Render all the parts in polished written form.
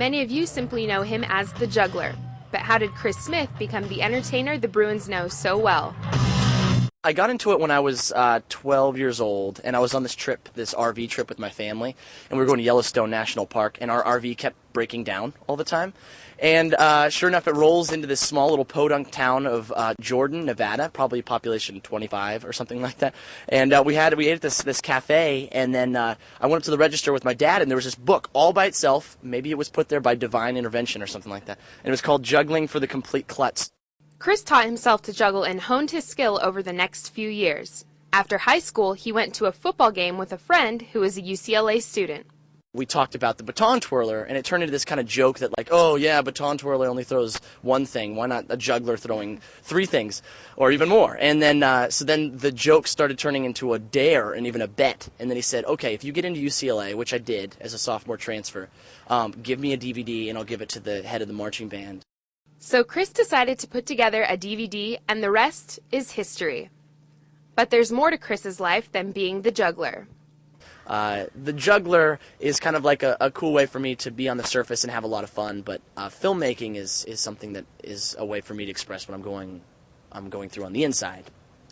Many of you simply know him as the Juggler. But how did Chris Smith become the entertainer the Bruins know so well? I got into it when I was 12 years old, and I was on this RV trip with my family, and we were going to Yellowstone National Park, and our RV kept breaking down all the time. And sure enough, it rolls into this small little podunk town of Jordan, Nevada, probably population 25 or something like that. And we ate at this cafe, and then I went up to the register with my dad, and there was this book all by itself. Maybe it was put there by divine intervention or something like that. And it was called Juggling for the Complete Klutz. Chris taught himself to juggle and honed his skill over the next few years. After high school, he went to a football game with a friend who was a UCLA student. We talked about the baton twirler, and it turned into this kind of joke that, like, oh yeah, baton twirler only throws one thing. Why not a juggler throwing three things, or even more? And then, so then the joke started turning into a dare and even a bet. And then he said, okay, if you get into UCLA, which I did as a sophomore transfer, give me a DVD and I'll give it to the head of the marching band. So Chris decided to put together a DVD, and the rest is history. But there's more to Chris's life than being the Juggler. The Juggler is kind of like a cool way for me to be on the surface and have a lot of fun, but filmmaking is something that is a way for me to express what I'm going through on the inside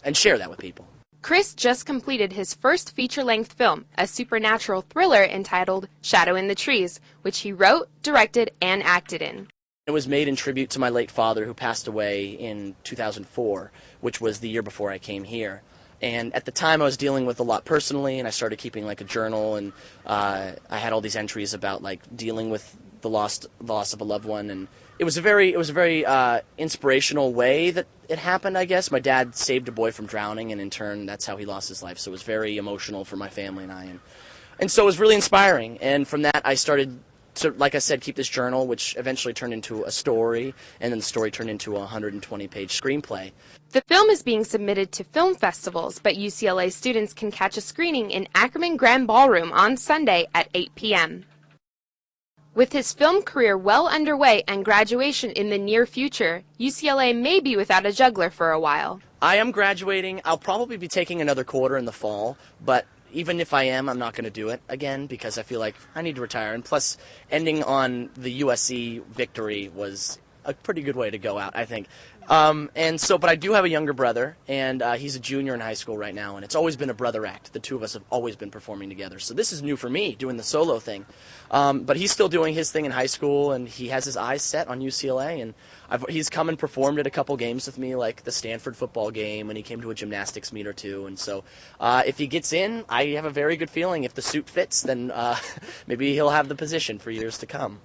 and share that with people. Chris just completed his first feature-length film, a supernatural thriller entitled Shadow in the Trees, which he wrote, directed, and acted in. It was made in tribute to my late father, who passed away in 2004, which was the year before I came here. And at the time, I was dealing with a lot personally, and I started keeping like a journal, and I had all these entries about like dealing with the loss of a loved one, and it was a very inspirational way that it happened. I guess my dad saved a boy from drowning, and in turn, that's how he lost his life. So it was very emotional for my family and I, and so it was really inspiring. And from that, I started to, like I said, keep this journal, which eventually turned into a story, and then the story turned into a 120-page screenplay. The film is being submitted to film festivals, but UCLA students can catch a screening in Ackerman Grand Ballroom on Sunday at 8 p.m. With his film career well underway and graduation in the near future, UCLA may be without a juggler for a while. I am graduating. I'll probably be taking another quarter in the fall, but even if I am, I'm not going to do it again because I feel like I need to retire. And plus, ending on the USC victory was a pretty good way to go out, I think. But I do have a younger brother, and he's a junior in high school right now, and it's always been a brother act. The two of us have always been performing together. So this is new for me, doing the solo thing. But he's still doing his thing in high school, and he has his eyes set on UCLA, and he's come and performed at a couple games with me, like the Stanford football game, and he came to a gymnastics meet or two. And so if he gets in, I have a very good feeling. If the suit fits, then maybe he'll have the position for years to come.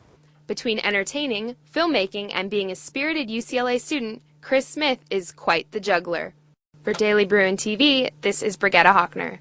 Between entertaining, filmmaking, and being a spirited UCLA student, Chris Smith is quite the juggler. For Daily Bruin TV, this is Brigitta Hochner.